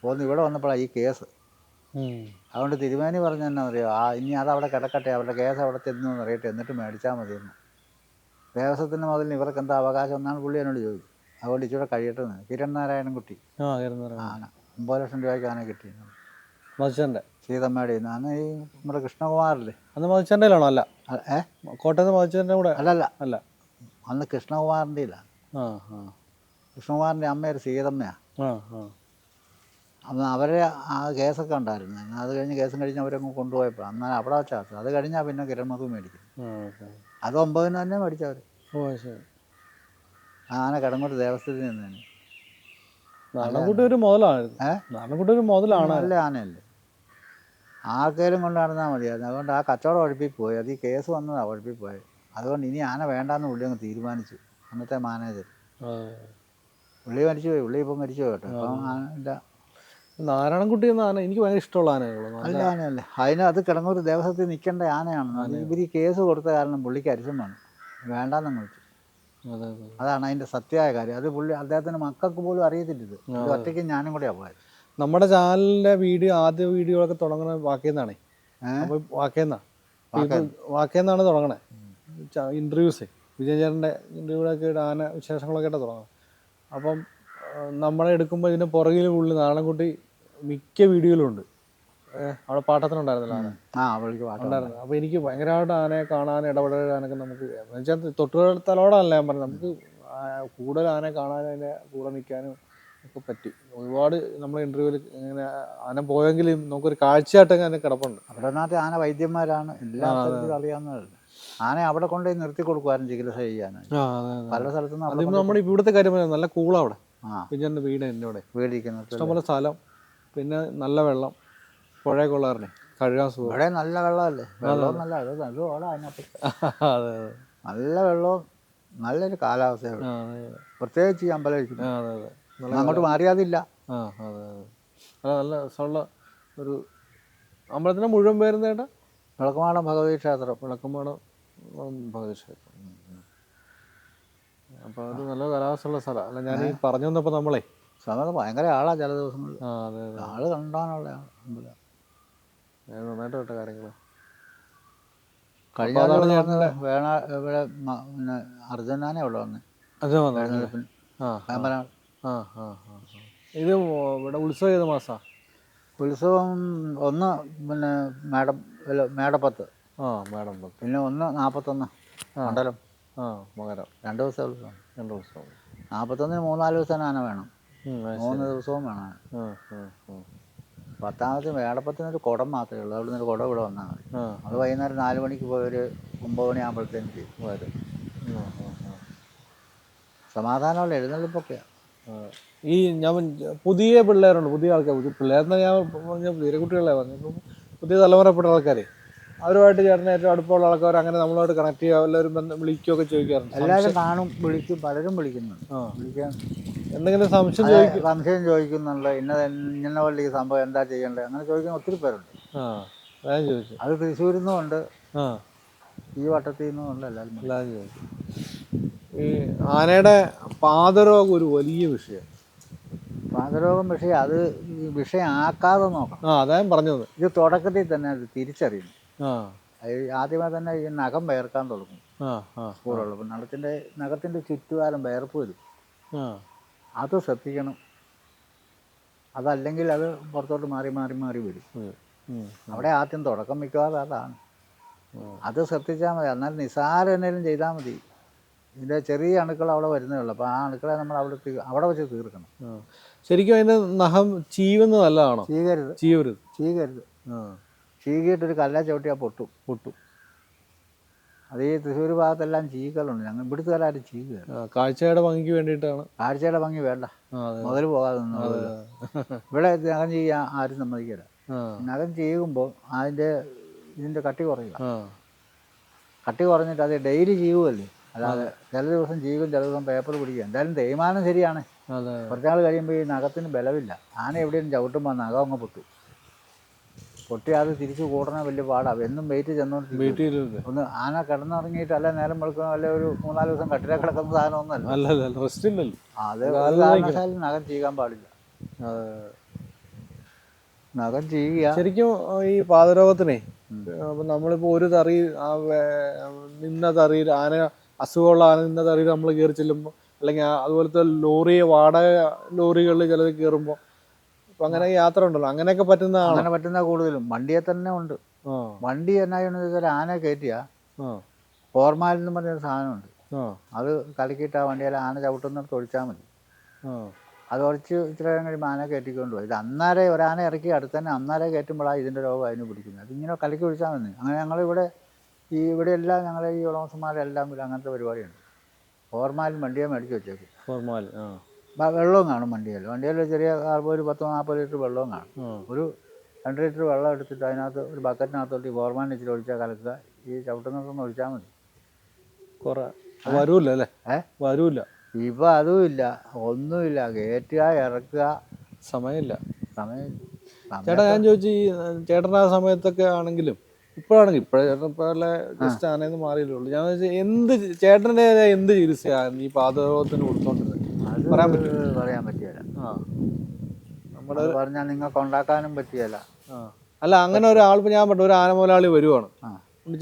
പോന്ന് ഇവിടെ വന്നപ്പോഴാണ് ഈ കേസ്. അതുകൊണ്ട് തിരുമേനി പറഞ്ഞു തന്നെ അറിയോ, ഇനി അതവിടെ കിടക്കട്ടെ, അവരുടെ കേസ് അവിടെ ചെന്നു അറിയട്ടെ, എന്നിട്ട് മേടിച്ചാൽ മതിയെന്ന്. ദേവസ്വത്തിൻ്റെ മുതലിന് ഇവർക്ക് എന്താ അവകാശം എന്നാണ് പുള്ളി എന്നോട് ചോദിച്ചു. അതുകൊണ്ട് ഇച്ചിരി കഴിയട്ടെ. കിരൺ നാരായണൻകുട്ടി ആന 9 ലക്ഷം രൂപയ്ക്ക് ആന കിട്ടി മധുച്ചൻ്റെ സീതമ്മയുടെ അന്ന്. ഈ നമ്മുടെ കൃഷ്ണകുമാറില്ലേ, അന്ന് മധുച്ചൻ്റെയിലാണോ? അല്ല, കോട്ടയത്ത് മധുച്ചൻ്റെ കൂടെ അല്ല, അന്ന് കൃഷ്ണകുമാറിൻ്റെ ഇല്ലാണ്. കൃഷ്ണകുമാറിൻ്റെ അമ്മയൊരു സീതമ്മയാണ്. അന്ന് അവരെ ആ കേസൊക്കെ ഉണ്ടായിരുന്നു. അത് കഴിഞ്ഞ് കേസും കഴിഞ്ഞ് അവരങ്ങ് കൊണ്ടുപോയപ്പോൾ അന്ന് അവിടെ വെച്ചാൽ അത് കഴിഞ്ഞാൽ പിന്നെ കിരൺ മധു മേടിക്കും. അത് 9 തന്നെ മേടിച്ചവർ. ആന കിടങ്ങോട്ട് ദേവസ്ഥത്തിൽ നിന്ന് നാരായണൻകുട്ടി ഒരു മുതലാണ്. നല്ല ആനയല്ലേ, ആർക്കേലും കൊണ്ട് നടന്നാൽ മതിയായിരുന്നു. അതുകൊണ്ട് ആ കച്ചവടം ഉഴപ്പിപ്പോയി. അത് ഈ കേസ് വന്നതാണ് ഉഴപ്പിപ്പോയത്. അതുകൊണ്ട് ഇനി ആന വേണ്ടാന്ന് പുള്ളി അങ്ങ് തീരുമാനിച്ചു. അന്നത്തെ മാനേജർ പുള്ളി മരിച്ചുപോയി. പുള്ളി ഇപ്പം മരിച്ചു കേട്ടോ. അപ്പം ഇല്ല. നാരായണൻകുട്ടി എന്ന ആന എനിക്ക് ഭയങ്കര ഇഷ്ടമുള്ള ആനകളാണ്. നല്ല ആനയല്ലേ. അത് കിടങ്ങൂർ ദേവസ്വത്തിൽ നിൽക്കേണ്ട ആനയാണ്. ഇവർ ഈ കേസ് കൊടുത്ത കാരണം പുള്ളിക്ക് അരിശം വേണം, വേണ്ടാന്നങ്ങ് വെച്ചു. അതാണ് അതിൻ്റെ സത്യമായ കാര്യം. അത് പുള്ളി അദ്ദേഹത്തിൻ്റെ മക്കൾക്ക് പോലും അറിയത്തില്ല. ഇത് ഒറ്റയ്ക്ക് ഞാനും കൂടെയാണ് പോയത്. നമ്മുടെ ചാനലിൻ്റെ ആദ്യ വീഡിയോകളൊക്കെ തുടങ്ങുന്നത് വാക്കേന്നാണേ. അപ്പോൾ വാക്കേന്നാണ് തുടങ്ങണേ. ഇൻ്റർവ്യൂസേ വിജയചേട്ടൻ്റെ ഇൻ്റർവ്യൂകളൊക്കെ ആന വിശേഷങ്ങളൊക്കെ ആയിട്ട് തുടങ്ങണം. അപ്പം നമ്മളെ എടുക്കുമ്പോൾ ഇതിൻ്റെ പുറകിൽ പുള്ളി നാരായണൻകുട്ടി മിക്ക വീഡിയോയിലുണ്ട്. അവിടെ പാട്ടത്തിനുണ്ടായിരുന്നില്ല ആന ഉണ്ടായിരുന്നു. അപ്പോൾ എനിക്ക് ഭയങ്കരമായിട്ട് ആനയെ കാണാൻ ഇടപെടാനൊക്കെ നമുക്ക് എന്നുവെച്ചാൽ തൊട്ടുതലോടല്ല ഞാൻ പറഞ്ഞത്, നമുക്ക് കൂടുതൽ ആനയെ കാണാനും അതിൻ്റെ കൂടെ നിൽക്കാനും ഒക്കെ പറ്റി. ഒരുപാട് നമ്മളെ ഇൻ്റർവ്യൂവിൽ ഇങ്ങനെ ആന പോയെങ്കിലും നമുക്കൊരു കാഴ്ചയായിട്ടൊക്കെ അതിനെ കിടപ്പുണ്ട്. അവിടെ നാട്ടിൽ ആന വൈദ്യന്മാരാണ്, എല്ലാവർക്കും അറിയാവുന്നതല്ല. ആന അവിടെ കൊണ്ടുപോയി നിർത്തി കൊടുക്കുമായിരുന്നു ചികിത്സ ചെയ്യാൻ പല സ്ഥലത്തുനിന്ന്. നമ്മുടെ ഇവിടുത്തെ കാര്യം നല്ല കൂളാണ് അവിടെ. പിന്നെ വീട് എൻ്റെ അവിടെ വീടിരിക്കുന്നത് ഇഷ്ടംപോലെ സ്ഥലം, പിന്നെ നല്ല വെള്ളം, പുഴയൊക്കെ ഉള്ളവരുടെ കഴുകാൻ സുഖം. ഇവിടെ നല്ല വെള്ളമല്ലേ, വെള്ളവും നല്ല നല്ല ഓളം അതിനകത്ത്. അതെ, നല്ല വെള്ളവും നല്ലൊരു കാലാവസ്ഥയാണ്. പ്രത്യേകിച്ച് ഈ അമ്പലം അങ്ങോട്ട് മാറിയാതില്ല. നല്ല രസമുള്ള ഒരു അമ്പലത്തിൻ്റെ മുഴുവൻ പേരുന്ന ചേട്ടാ വിളക്കുമാടം ഭഗവതി ക്ഷേത്രം. വിളക്കുമാടം ഭഗവതി ക്ഷേത്രം. അപ്പോൾ അത് നല്ല കാലാവസ്ഥയുള്ള സ്ഥലമാണ്. അല്ല ഞാൻ ഈ പറഞ്ഞു വന്നപ്പോൾ നമ്മളെ സമയത്ത് ഭയങ്കര ആളാണ് ചില ദിവസങ്ങളിൽ. ആള് കണ്ടാനുള്ള അമ്പലം നന്നായിട്ട് കേട്ട കാര്യങ്ങൾ. കഴിഞ്ഞ ഇവിടെ പിന്നെ അർജുനാനെ അവിടെ വന്ന് ഇത് ഇവിടെ ഉത്സവം ഏത് മാസമാണ്? ഉത്സവം ഒന്ന് പിന്നെ മേടപ്പത്ത്, മേടപ്പത്ത്, പിന്നെ 1/41 മണ്ഡലം, മകരം. 2 ദിവസം ഉത്സവം. 41-ന് 3-4 ദിവസം ആന വേണം, 3 ദിവസവും വേണം. 10ാമത്തെ മേടപ്പത്തിനൊരു കുടം മാത്രമേ ഉള്ളൂ. അവിടെ നിന്നൊരു കുടം ഇവിടെ വന്നാൽ മതി. അത് വൈകുന്നേരം 4 മണിക്ക് പോയി ഒരു 9 മണിയാകുമ്പോഴത്തേക്ക് വരും. സമാധാനമുള്ള എഴുന്നള്ളിപ്പൊക്കെയാണ്. ഈ ഞാൻ പുതിയ പിള്ളേരുണ്ട്, പുതിയ ആൾക്കാർ, പിള്ളേരെന്ന് ഞാൻ പറഞ്ഞ തീരെ കുട്ടികളെ പറഞ്ഞപ്പം പുതിയ തലമുറപ്പെട്ട ആൾക്കാർ അവരുമായിട്ട് ചേട്ടന് ഏറ്റവും അടുപ്പമുള്ള ആൾക്കാർ അങ്ങനെ നമ്മളോട് കണക്ട് ചെയ്യുക, എല്ലാവരും വിളിക്കുകയൊക്കെ ചോദിക്കാറുണ്ട്. എല്ലാവരും കാണും, വിളിക്കും, പലരും വിളിക്കുന്നുണ്ട്. വിളിക്കാൻ എന്തെങ്കിലും സംശയം ചോദിക്കുന്നുണ്ട്. ഇന്ന പോലെ ഈ സംഭവം എന്താ ചെയ്യേണ്ടത് അങ്ങനെ ചോദിക്കുന്ന ഒത്തിരി പേരുണ്ട്. ചോദിച്ചു. അത് തൃശ്ശൂരിൽ നിന്നുമുണ്ട്, ഈ വട്ടത്തിൽ നിന്നുമുണ്ട്, എല്ലാവരും ചോദിച്ചു. ഈ ആനയുടെ പാദരോഗം ഒരു വലിയ വിഷയം. പാദരോഗം അത് വിഷയമാക്കാതെ നോക്കണം. അതാ ഞാൻ പറഞ്ഞത്. ഇത് തുടക്കത്തിൽ തന്നെ അത് തിരിച്ചറിയുന്നു. ആദ്യമേ തന്നെ ഈ നഖം വേർക്കാൻ തുടങ്ങും. സ്കൂളുള്ളപ്പോൾ നഖത്തിൻ്റെ ചുറ്റുപാലം വേർപ്പ് വരും. അത് ശ്രദ്ധിക്കണം. അതല്ലെങ്കിൽ അത് പുറത്തോട്ട് മാറി മാറി മാറി വരും. അവിടെ ആദ്യം തുടക്കം മിക്കവാറും അതാണ്. അത് ശ്രദ്ധിച്ചാൽ മതി. എന്നാൽ നിസ്സാരം എന്തെങ്കിലും ചെയ്താൽ മതി. ഇതിൻ്റെ ചെറിയ അണുക്കൾ അവിടെ വരുന്നേ ഉള്ളൂ. അപ്പോൾ ആ അണുക്കളെ നമ്മൾ അവിടെ വെച്ച് തീർക്കണം. ശരിക്കും അതിൻ്റെ നഖം ചീവുന്നത് നല്ലതാണോ? ചീകരുത്. ചീകിയിട്ടൊരു കല്ല ചവിട്ടിയാൽ പൊട്ടും. അത് ഈ തൃശ്ശൂർ ഭാഗത്തെല്ലാം ചീകലുണ്ട്. ഞങ്ങൾ ഇവിടുത്തെ എല്ലാവരും ചീകുക. കാഴ്ചയുടെ ഭംഗിക്ക് വേണ്ടിയിട്ടാണ്. കാഴ്ചയുടെ ഭംഗി വേണ്ട, മുതൽ പോകാതെ ഇവിടെ നഖം ചെയ്യാൻ ആരും സമ്മതിക്കില്ല. നഖം ചെയ്യുമ്പോൾ ഇതിൻ്റെ കട്ടി കുറയുക. കട്ടി കുറഞ്ഞിട്ട് അത് ഡെയിലി ചെയ്യുമല്ലേ, അല്ലാതെ ചില ദിവസം ചെയ്യും, ചില ദിവസം പേപ്പർ പിടിക്കുക. എന്തായാലും തേയ്മാനം ശരിയാണ്. കുറച്ചാൾ കഴിയുമ്പോൾ ഈ നഖത്തിന് ബലമില്ല. ആന എവിടെയും ചവിട്ടുമ്പോൾ നഖം അങ്ങ് പൊട്ടി അത് തിരിച്ച് കൂടണ വലിയ പാടാണ്. എന്നും വെയിറ്റ് ചെന്നോണ്ട് ഒന്ന് ആന കിടന്നുറങ്ങിയിട്ട് അല്ല നേരം വെളുക്കണം, അല്ലെ ഒരു 3-4 ദിവസം കട്ടിലെ കിടക്കുന്ന സാധനമൊന്നുമല്ല. റെസ്റ്റ് അത് കാരണവശാലും നഖം ചെയ്യാൻ പാടില്ല. നഖം ചെയ്യുക. ശരിക്കും ഈ പാദരോഗത്തിനെ അപ്പം നമ്മളിപ്പോൾ ഒരു തറി നിന്ന തറിയിൽ ആന അസുഖമുള്ള ആന നിന്ന തറിയിൽ നമ്മൾ കയറി ചെല്ലുമ്പോൾ അല്ലെങ്കിൽ അതുപോലത്തെ വാടക ലോറികളിൽ ചിലത് കയറുമ്പോൾ ഇപ്പം അങ്ങനെ യാത്ര ഉണ്ടല്ലോ, അങ്ങനെയൊക്കെ പറ്റുന്നതാണ്. അങ്ങനെ പറ്റുന്ന കൂടുതലും വണ്ടിയെ തന്നെ ഉണ്ട്. വണ്ടി എന്നാന്ന് വെച്ചാൽ ആന കയറ്റിയ ഫോർമാലിൻ എന്ന് പറഞ്ഞൊരു സാധനമുണ്ട്. അത് കലക്കിയിട്ട് ആ വണ്ടിയിൽ ആന ചവിട്ടുന്നിടത്ത് ഒഴിച്ചാൽ മതി. അത് കുറച്ച് ഇത്ര കഴിയുമ്പോൾ ആന കയറ്റിക്കൊണ്ട് പോയി. ഇത് അന്നേരെ ഒരാന ഇറക്കി അടുത്ത് തന്നെ അന്നേരെ കയറ്റുമ്പോഴാണ് ഇതിൻ്റെ രോഗം അതിന് പിടിക്കുന്നത്. അതിങ്ങനെ കലക്കി ഒഴിച്ചാൽ മതി. അങ്ങനെ ഞങ്ങളിവിടെ ഇവിടെയെല്ലാം ഞങ്ങളെ ഈ ഉടമസ്ഥന്മാരെല്ലാം കൂടി അങ്ങനത്തെ പരിപാടിയുണ്ട്. ഫോർമാലിൻ വണ്ടിയെ മേടിച്ച് വെച്ചേക്കും. ഫോർമാലിൻ വെള്ളവും കാണും വണ്ടിയിൽ ചെറിയ ഒരു 10-40 ലിറ്റർ വെള്ളവും കാണും. ഒരു 2 ലിറ്റർ വെള്ളം എടുത്തിട്ട് അതിനകത്ത് ഒരു ബക്കറ്റിനകത്തോട്ട് ഈ ഫോർമാലിൻ ഇച്ചിരി ഒഴിച്ചാൽ കലക്കുക. ഈ ചവിട്ടുന്നതൊന്ന് ഒഴിച്ചാൽ മതി. കുറേ വരൂല്ല അല്ലേ? വരൂല്ല. ഇപ്പം അതുമില്ല, ഒന്നുമില്ല. കയറ്റുക, ഇറക്കുക, സമയമില്ല. സമയം. ചേട്ടാ ഞാൻ ചോദിച്ചു, ഈ ചേട്ടൻ ആ സമയത്തൊക്കെ ആണെങ്കിലും ഇപ്പോഴാണെങ്കിൽ ഇപ്പോഴല്ലേ ജസ്റ്റ് ആനയെന്ന് മാറിയിട്ടുള്ളൂ. ഞാൻ ചേട്ടൻ്റെ എന്ത് ചികിത്സയാണ് ഈ പാദരോഗത്തിന് കൊടുത്തോണ്ടിരുന്നത്? പറയാൻ പറ്റിയല്ല. നമ്മുടെ പറഞ്ഞാൽ നിങ്ങൾക്ക് ഉണ്ടാക്കാനും പറ്റിയല്ല. അല്ല, അങ്ങനെ ഒരാൾ ഇപ്പം ഞാൻ പറഞ്ഞു ഒരു ആന മുതലാളി വരുവാണ്,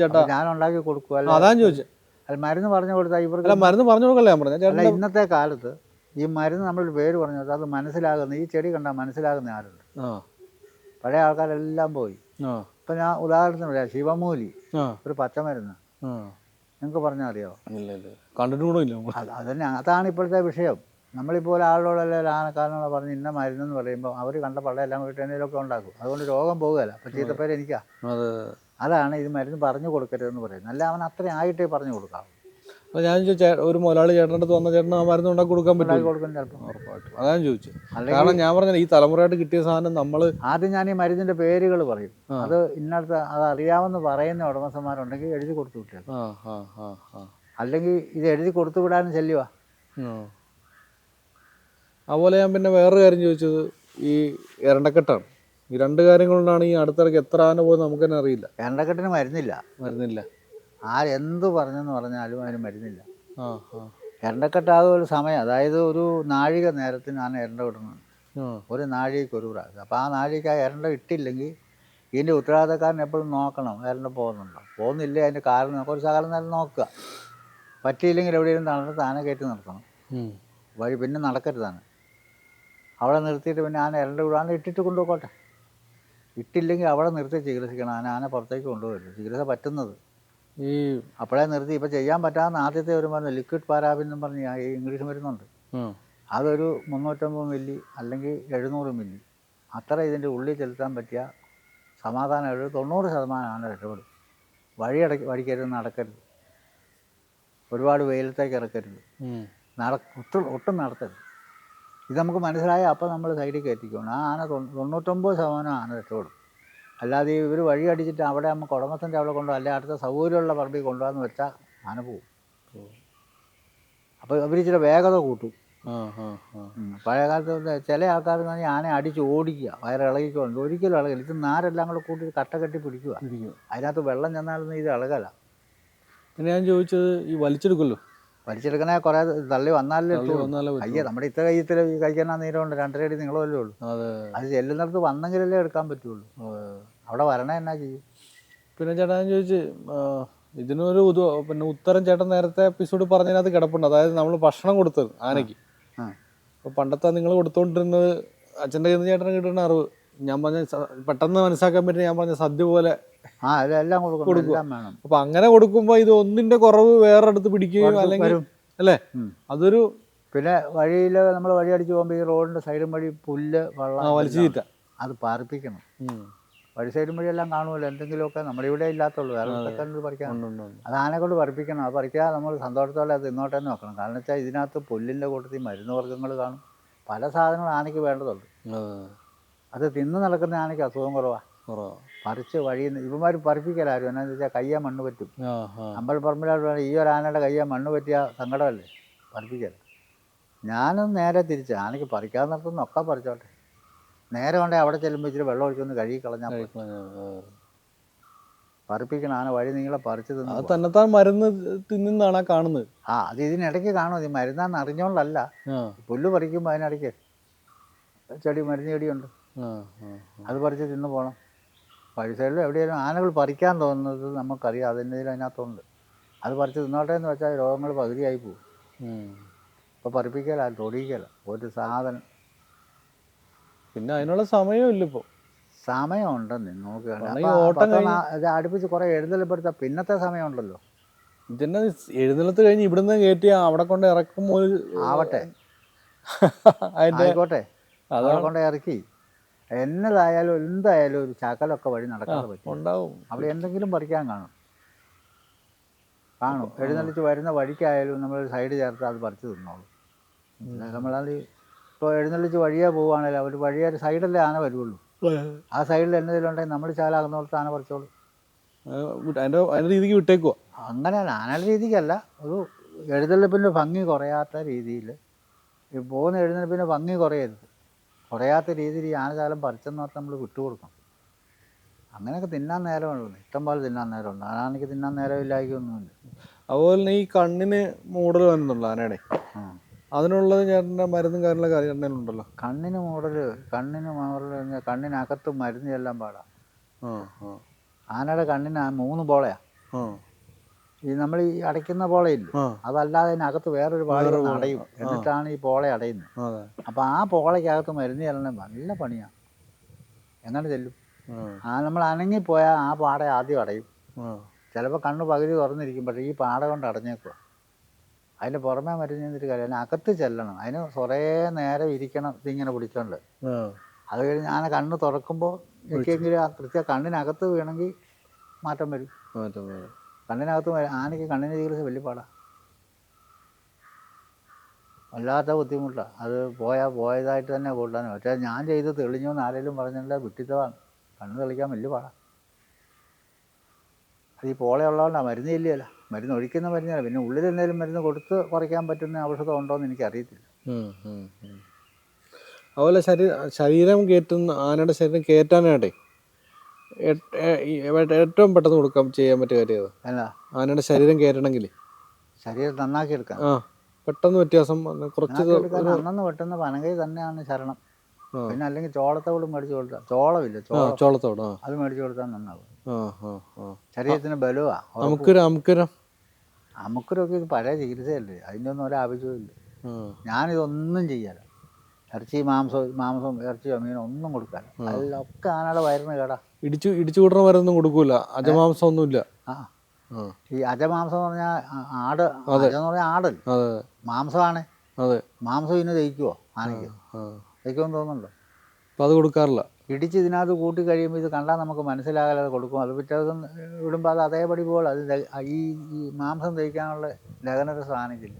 ചേട്ടാ ഞാൻ ഉണ്ടാക്കി കൊടുക്കുക. അതാണ് ചോദിച്ചത്. അത് മരുന്ന് പറഞ്ഞു കൊടുത്താൽ ഇവർക്ക് മരുന്ന് പറഞ്ഞു കൊടുക്കല്ലേ ഞാൻ പറഞ്ഞു. അല്ല, ഇന്നത്തെ കാലത്ത് ഈ മരുന്ന് നമ്മളൊരു പേര് പറഞ്ഞു കൊടുത്താൽ അത് മനസ്സിലാകുന്ന, ഈ ചെടി കണ്ടാൽ മനസ്സിലാകുന്ന ആരുണ്ട്? പഴയ ആൾക്കാരെല്ലാം പോയി. ഇപ്പം ഞാൻ ഉദാഹരണത്തിന് പറയാം, ശിവമൂലി ഒരു പച്ചമരുന്ന് നിങ്ങൾക്ക് പറഞ്ഞാൽ അറിയാമോ? കണ്ടിട്ട് കൂടെ ഇല്ല. അതന്നെ, അതാണ് ഇപ്പോഴത്തെ വിഷയം. നമ്മളിപ്പോൾ ഒരാളോടല്ല ആനക്കാരനോട് പറഞ്ഞ് ഇന്ന മരുന്നെന്ന് പറയുമ്പോൾ അവർ കണ്ട പള്ളയെല്ലാം വീട്ടിൽ എന്തെങ്കിലുമൊക്കെ ഉണ്ടാക്കും. അതുകൊണ്ട് രോഗം പോകുകയല്ല. അപ്പം ചീത്തപ്പേര് എനിക്കാ. അതാണ് ഇത് മരുന്ന് പറഞ്ഞു കൊടുക്കരുതെന്ന് പറയുന്നത്. അല്ല, അവൻ അത്രയും ആയിട്ടേ പറഞ്ഞു കൊടുക്കാം. അപ്പോൾ ഞാൻ ഒരു മുതലാളി ചേട്ടൻ്റെ അടുത്ത് വന്ന ചേട്ടൻ ആ മരുന്ന് ഉണ്ടാക്കി കൊടുക്കാൻ പറ്റും? കൊടുക്കും ചിലപ്പോൾ, ഉറപ്പായിട്ടും. അതാണ് ചോദിച്ചത്. കാരണം ഞാൻ പറഞ്ഞത് ഈ തലമുറയായിട്ട് കിട്ടിയ സാധനം നമ്മൾ ആദ്യം ഞാൻ ഈ മരുന്നിൻ്റെ പേരുകൾ പറയും. അത് ഇന്നടത്ത് അത് അറിയാമെന്ന് പറയുന്ന ഉടമസ്ഥന്മാരുണ്ടെങ്കിൽ എഴുതി കൊടുത്തു വിട്ടേ. അല്ലെങ്കിൽ ഇത് എഴുതി കൊടുത്തു വിടാനും ശല്യമാ. അതുപോലെ ഞാൻ പിന്നെ വേറൊരു കാര്യം ചോദിച്ചത് ഈ എരണ്ടക്കെട്ടാണ്. ഈ രണ്ട് കാര്യം കൊണ്ടാണ് ഈ അടുത്തിടയ്ക്ക് എത്ര ആന പോകുന്നത് നമുക്ക് തന്നെ അറിയില്ല. എരണ്ടക്കെട്ടിന് മരുന്നില്ല. ആരെന്ത് പറഞ്ഞെന്ന് പറഞ്ഞാലും അതിന് മരുന്നില്ല. എരണ്ടക്കെട്ടാകും ഒരു സമയം, അതായത് ഒരു നാഴിക നേരത്തിന് ആന എരണ്ട കിട്ടണം. ഒരു നാഴികയ്ക്ക് ഒരു പ്രാവശ്യം. അപ്പോൾ ആ നാഴിക ആ എരണ്ട ഇട്ടില്ലെങ്കിൽ ഇതിൻ്റെ ഉത്തരവാദിത്തക്കാരൻ എപ്പോഴും നോക്കണം എരണ്ട പോകുന്നുണ്ടോ. പോകുന്നില്ലേ അതിൻ്റെ കാരണം ഒരു ശകലം നേരം നോക്കുക. പറ്റിയില്ലെങ്കിൽ എവിടെയെങ്കിലും തളർത്ത് ആന കയറ്റി നിർത്തണം. വഴി പിന്നെ നടക്കരുതാണ്. അവിടെ നിർത്തിയിട്ട് പിന്നെ ആന എരണ്ട വിടാണ്ട് ഇട്ടിട്ട് കൊണ്ടുപോയിക്കോട്ടെ. ഇട്ടില്ലെങ്കിൽ അവിടെ നിർത്തി ചികിത്സിക്കണം. ആന പുറത്തേക്ക് കൊണ്ടുപോകരുത്. ചികിത്സ പറ്റുന്നത് ഈ അപ്പോഴേ നിർത്തി. ഇപ്പം ചെയ്യാൻ പറ്റാവുന്ന ആദ്യത്തെ ഒരു മരുന്ന് ലിക്വിഡ് പാരാബിൻ എന്ന് പറഞ്ഞ് ഈ ഇംഗ്ലീഷ് മരുന്നുണ്ട്. അതൊരു 350 മില്ലി അല്ലെങ്കിൽ 700 മില്ലി അത്ര ഇതിൻ്റെ ഉള്ളിൽ ചെലുത്താൻ പറ്റിയ സമാധാനം 90% ആന രക്ഷപ്പെടും. വഴിക്കരുത്, നടക്കരുത്, ഒരുപാട് വെയിലത്തേക്ക് ഇറക്കരുത്, ഒട്ടും നടത്തരുത്. ഇത് നമുക്ക് മനസ്സിലായാൽ അപ്പം നമ്മൾ സൈഡിൽ കയറ്റിക്കണം. ആ ആന 99% ആന രക്ഷപ്പെടും. അല്ലാതെ ഇവർ വഴി അടിച്ചിട്ട് അവിടെ നമുക്ക് ഉടമസ്ഥൻ്റെ അവിടെ കൊണ്ടുപോകും, അല്ലെങ്കിൽ അടുത്ത സൗകര്യമുള്ള പറമ്പിൽ കൊണ്ടുപോകാന്ന് വെച്ചാൽ ആന പോവും. അപ്പോൾ അവർ ഇച്ചിരി വേഗത കൂട്ടും. പഴയ കാലത്ത് ചില ആൾക്കാർ പറഞ്ഞാൽ ആനയെ അടിച്ച് ഓടിക്കുക, വയറിളകിക്കൊണ്ട്. ഒരിക്കലും ഇളകില്ല. ഇത് നാരെല്ലാം കൂടെ കൂട്ടി കട്ട കെട്ടി പിടിക്കുക. അതിനകത്ത് വെള്ളം ചെന്നാലൊന്നും ഇത് ഇളകല. പിന്നെ ഞാൻ ചോദിച്ചത് ഈ വലിച്ചെടുക്കുമല്ലോ, വലിച്ചെടുക്കണേ കുറേ തള്ളി വന്നാലേ കയ്യ നമ്മുടെ ഇത്ര കയ്യത്തിൽ കഴിക്കാനാ നീരമുണ്ട് 2.5 അടി നീളമല്ലേ ഉള്ളൂ. അത് ചെല്ലുന്നിടത്ത് വന്നെങ്കിലല്ലേ എടുക്കാൻ പറ്റുള്ളൂ. അവിടെ വരണേ എന്നാ ചെയ്യും? പിന്നെ ചേട്ടാ ഞാൻ ചോദിച്ചു, ഇതിനൊരു പിന്നെ ഉത്തരം ചേട്ടൻ നേരത്തെ എപ്പിസോഡ് പറഞ്ഞതിനകത്ത് കിടപ്പുണ്ട്. അതായത് നമ്മൾ ഭക്ഷണം കൊടുത്തത് ആനയ്ക്ക്. അപ്പോൾ പണ്ടത്തെ നിങ്ങൾ കൊടുത്തോണ്ടിരുന്നത് അച്ഛൻ്റെ കയ്യിൽ നിന്ന് ചേട്ടന് കിട്ടുന്ന അറിവ് ഞാൻ പറഞ്ഞ പെട്ടെന്ന് മനസ്സിലാക്കാൻ പറ്റുന്ന ഞാൻ പറഞ്ഞ സദ്യ പോലെ എല്ലാം കൊടുക്കും. അപ്പൊ അങ്ങനെ കൊടുക്കുമ്പോ ഇത് ഒന്നിന്റെ കുറവ് വേറെ അടുത്ത് പിടിക്കുകയും അല്ലെങ്കിൽ അല്ലേ അതൊരു പിന്നെ വഴിയിൽ നമ്മൾ വഴി അടിച്ച് പോകുമ്പോൾ ഈ റോഡിന്റെ സൈഡും വഴി പുല്ല് വെള്ളം വലിച്ചു തീറ്റ അത് പാർപ്പിക്കണം. വഴി സൈഡും വഴിയെല്ലാം കാണുമല്ലോ എന്തെങ്കിലുമൊക്കെ. നമ്മുടെ ഇവിടെ ഇല്ലാത്തുള്ളൂ, വേറെ പറിക്കാൻ. അത് ആനെ കൊണ്ട് പറിപ്പിക്കണം. അത് പറിക്കാതെ നമ്മൾ സന്തോഷത്തോടെ അത് ഇന്നോട്ടെ തന്നെ വെക്കണം. കാരണം വെച്ചാൽ ഇതിനകത്ത് പുല്ലിൻ്റെ കൂട്ടത്തിൽ മരുന്ന് വർഗ്ഗങ്ങൾ കാണും, പല സാധനങ്ങളും ആനയ്ക്ക് വേണ്ടതുണ്ട്. അത് തിന്ന് നടക്കുന്ന ആനയ്ക്ക് അസുഖം കുറവാണ്. പറിച്ച് വഴിയിൽ ഇവന്മാർ പറിപ്പിക്കലാരും. എന്നാന്ന് വെച്ചാൽ കയ്യാൻ മണ്ണ് പറ്റും. അമ്പലപ്പറമ്പിലോട്ട് ഈ ഒരു ആനയുടെ കയ്യാൻ മണ്ണ് പറ്റിയ സങ്കടമല്ലേ, പറിപ്പിക്കല. ഞാനും നേരെ തിരിച്ച് ആനയ്ക്ക് പറിക്കാൻ നിർത്തുന്നൊക്കെ പറിച്ചോട്ടെ. നേരെ കൊണ്ടേ അവിടെ ചെല്ലുമ്പോൾ ഇച്ചിരി വെള്ളം ഒഴിച്ചൊന്ന് കഴുകി കളഞ്ഞാൽ പറിപ്പിക്കണം. ആന വഴി നീളെ പറിച്ച് തിന്ന് തന്നെത്താൻ മരുന്ന് തിന്നാണ് കാണുന്നത്. അത് ഇതിനിടയ്ക്ക് കാണും. ഈ മരുന്നാന്ന് അറിഞ്ഞോണ്ടല്ല. പുല്ല് പറിക്കുമ്പോൾ അതിനിടയ്ക്ക് മരുന്ന് ചെടിയുണ്ട്. അത് പറിച്ച് തിന്ന് പോകണം. വഴി സൈഡിൽ എവിടെയെങ്കിലും ആനകൾ പറിക്കാൻ തോന്നുന്നത് നമുക്കറിയാം, അതിൻ്റെ അതിനകത്തുണ്ട്. അത് പറിച്ച് തിന്നോട്ടെ എന്ന് വെച്ചാൽ രോഗങ്ങൾ പകുതിയായി പോകും. ഇപ്പോൾ പറിപ്പിക്കല, തൊടിയിക്കല ഒരു സാധനം. പിന്നെ അതിനുള്ള സമയമില്ല ഇപ്പോൾ. സമയമുണ്ടെന്ന് നോക്കുകയാണ്. ഓട്ടം ഇത് അടുപ്പിച്ച് കുറേ എഴുന്നള്ളിപ്പെടുത്താൽ പിന്നത്തെ സമയമുണ്ടല്ലോ. ഇതന്നെ എഴുന്നള്ളത്ത് കഴിഞ്ഞ് ഇവിടുന്ന് കയറ്റി അവിടെ കൊണ്ട് ഇറക്കുമ്പോൾ ആവട്ടെ, ആയിക്കോട്ടെ, അവിടെ കൊണ്ട് ഇറക്കി എന്നതായാലും എന്തായാലും ഒരു ചകലൊക്കെ വഴി നടക്കാതെ പറ്റും. ഉണ്ടാവും, അവിടെ എന്തെങ്കിലും പറിക്കാൻ കാണും. എഴുന്നള്ളിച്ച് വരുന്ന വഴിക്കായാലും നമ്മൾ സൈഡ് ചേർത്ത് അത് പറിച്ച് തിന്നോളും. നമ്മളത് ഇപ്പോൾ എഴുന്നള്ളിച്ച് വഴിയേ പോവുകയാണെങ്കിൽ അവർ വഴിയെ സൈഡല്ലേ ആന വരുള്ളൂ. ആ സൈഡിൽ എന്തെങ്കിലും ഉണ്ടെങ്കിൽ നമ്മൾ ചാലാകുന്നിടത്ത് ആന പറിച്ചോളും. അതിൻ്റെ രീതിക്ക് വിട്ടേക്കുക. അങ്ങനെയല്ല, ആനയുടെ രീതിക്കല്ല, ഒരു എഴുന്നള്ളിപ്പിൻ്റെ ഭംഗി കുറയാത്ത രീതിയിൽ ഈ പോകുന്ന എഴുന്നള്ളിപ്പിൻ്റെ ഭംഗി കുറയാത്ത രീതിയിൽ ഈ ആനചാലം പറിച്ചെന്നോർത്ത് നമ്മൾ വിട്ടുകൊടുക്കണം. അങ്ങനെയൊക്കെ തിന്നാൻ നേരമുള്ളത്, ഇഷ്ടംപോലെ തിന്നാൻ നേരമുണ്ട്. ആനയ്ക്ക് തിന്നാൻ നേരമില്ലായിക്കൊന്നുമില്ല. അതുപോലെ തന്നെ ഈ കണ്ണിന് മൂടൽ വരുന്നുണ്ടല്ലോ ആനയുടെ, അതിനുള്ളത് ചേട്ടൻ്റെ മരുന്നും കാര്യങ്ങളൊക്കെ അറിയണ്ടല്ലോ. കണ്ണിന് മൂടൽ കഴിഞ്ഞാൽ കണ്ണിനകത്ത് മരുന്ന് ചെല്ലാൻ പാടാം. ആനയുടെ കണ്ണിന് 3 പോളയാണ്. ഈ നമ്മൾ ഈ അടയ്ക്കുന്ന പോളയില്ല, അതല്ലാതെ അതിനകത്ത് വേറൊരു പാള അടയും, എന്നിട്ടാണ് ഈ പോള അടയുന്നത്. അപ്പോൾ ആ പോളയ്ക്കകത്ത് മരുന്ന് ചെല്ലണം നല്ല പണിയാണ്. എങ്ങനെ ചെല്ലും? നമ്മൾ അനങ്ങിപ്പോയാൽ ആ പാട ആദ്യം അടയും. ചിലപ്പോൾ കണ്ണ് പകുതി തുറന്നിരിക്കും, പക്ഷേ ഈ പാട കൊണ്ട് അടഞ്ഞേക്കുക. അതിൻ്റെ പുറമേ മരുന്ന് ചെന്നിട്ട് കാര്യം, അതിനകത്ത് ചെല്ലണം. അതിന് കുറേ നേരം ഇരിക്കണം ഇതിങ്ങനെ പിടിച്ചോണ്ട്. അത് കഴിഞ്ഞ് ആന കണ്ണ് തുറക്കുമ്പോൾ എനിക്കെങ്കിലും ആ കൃത്യം കണ്ണിനകത്ത് വീണെങ്കിൽ മാറ്റം വരും. കണ്ണിനകത്ത് ആനയ്ക്ക് കണ്ണിന് ചികിത്സ വലിയ പാടാണ്, വല്ലാത്ത ബുദ്ധിമുട്ടാണ്. അത് പോയതായിട്ട് തന്നെ കൂട്ടാൻ. പക്ഷേ ഞാൻ ചെയ്ത് തെളിഞ്ഞു എന്ന് ആരെങ്കിലും പറഞ്ഞിട്ടുണ്ടെങ്കിൽ വിട്ടിത്തമാണ്. കണ്ണ് തെളിക്കാൻ വലിയ പാടാണ്. അത് ഈ പോളയുള്ളതുകൊണ്ടാണ്. മരുന്ന് ഇല്ലല്ലോ, മരുന്ന് ഒഴിക്കുന്ന മരുന്നല്ല. പിന്നെ ഉള്ളിൽ എന്തെങ്കിലും മരുന്ന് കൊടുത്ത് കുറയ്ക്കാൻ പറ്റുന്ന ഔഷധം ഉണ്ടോ എന്ന് എനിക്കറിയത്തില്ല. അതുപോലെ ശരീരം കയറ്റുന്ന ആനയുടെ ശരീരം കയറ്റാനായിട്ടെ ഏറ്റവും പെട്ടെന്ന് ചെയ്യാൻ പറ്റിയ കാര്യം അല്ല, ആനയുടെ ശരീരം കയറ്റണമെങ്കിൽ ശരീരം നന്നാക്കി എടുക്കാം. പെട്ടെന്ന് വ്യത്യാസം കുറച്ച് അന്നു പെട്ടെന്ന് പനകൈ തന്നെയാണ് ശരണം. പിന്നെ അല്ലെങ്കിൽ ചോളത്തോട് മേടിച്ചു കൊടുത്താൽ, ചോളമില്ല ചോളത്തോട്, അത് മേടിച്ചു കൊടുത്താൽ നന്നാവും. ശരീരത്തിന് ബലമാണ്. അമുക്കുരൊക്കെ ഇത് പഴയ ചികിത്സയല്ലേ, അതിൻ്റെ ഒന്നും ഒരാവശ്യവും ഇല്ല. ഞാനിതൊന്നും ചെയ്യാല. ഇറച്ചി മാംസം ഇറച്ചിയോ മീനോ ഒന്നും കൊടുക്കാൻ. അതിലൊക്കെ ആനയുടെ വയറിന് കേടാ. ഇടിച്ചു കൂട്ടുന്ന മരുന്നൊന്നും കൊടുക്കൂല, അജമാംസം ഒന്നുമില്ല. ഈ അജമാംസം എന്ന് പറഞ്ഞാൽ അജെന്ന് പറഞ്ഞാൽ ആടൽ മാംസമാണ്. മാംസം ഇതിന് ദഹിക്കുമോ? ആനയ്ക്ക് ദഹിക്കുമെന്ന് തോന്നുന്നുണ്ടോ? അപ്പം അത് കൊടുക്കാറില്ല. ഇടിച്ച് ഇതിനകത്ത് കൂട്ടി കഴിയുമ്പോൾ ഇത് കണ്ടാൽ നമുക്ക് മനസ്സിലാകാതെ കൊടുക്കും. അത് പിറ്റേ ദിവസം ഇടുമ്പോൾ അത് അതേപടി പോലെ അത് ഈ മാംസം ദഹിക്കാനുള്ള ലഗനരസം ആനയ്ക്കില്ല.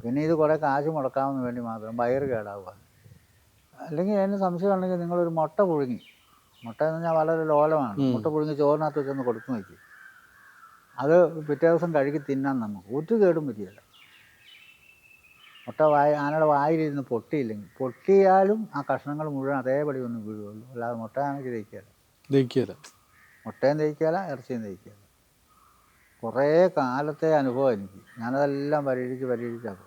പിന്നെ ഇത് കുറേ കാശ് മുടക്കാമെന്ന് വേണ്ടി മാത്രം വയറ് കേടാവുക. അല്ലെങ്കിൽ അതിന് സംശയം ഉണ്ടെങ്കിൽ നിങ്ങളൊരു മുട്ട പുഴുങ്ങി, മുട്ട എന്ന് പറഞ്ഞാൽ വളരെ ലോലമാണ്, മുട്ട പുഴുങ്ങി ചോറിനകത്ത് വെച്ചൊന്ന് കൊടുത്തു നോക്കി. അത് പിറ്റേ ദിവസം കഴുകി തിന്നാൻ നമുക്ക് ഒരു കേടും പറ്റിയല്ല. മുട്ട ആനയുടെ വായിലിരുന്ന് പൊട്ടിയാലും ആ കഷ്ണങ്ങൾ മുഴുവൻ അതേപടി ഒന്ന് വീഴുകയുള്ളൂ. അല്ലാതെ മുട്ട ആനയ്ക്ക് ദഹിക്കുകയില്ല. മുട്ടയും ദഹിക്കുകയില്ല, ഇറച്ചിയും ദഹിക്കുകയില്ല. കുറേ കാലത്തെ അനുഭവം എനിക്ക്. ഞാനതെല്ലാം പരീക്ഷിച്ചാണ്.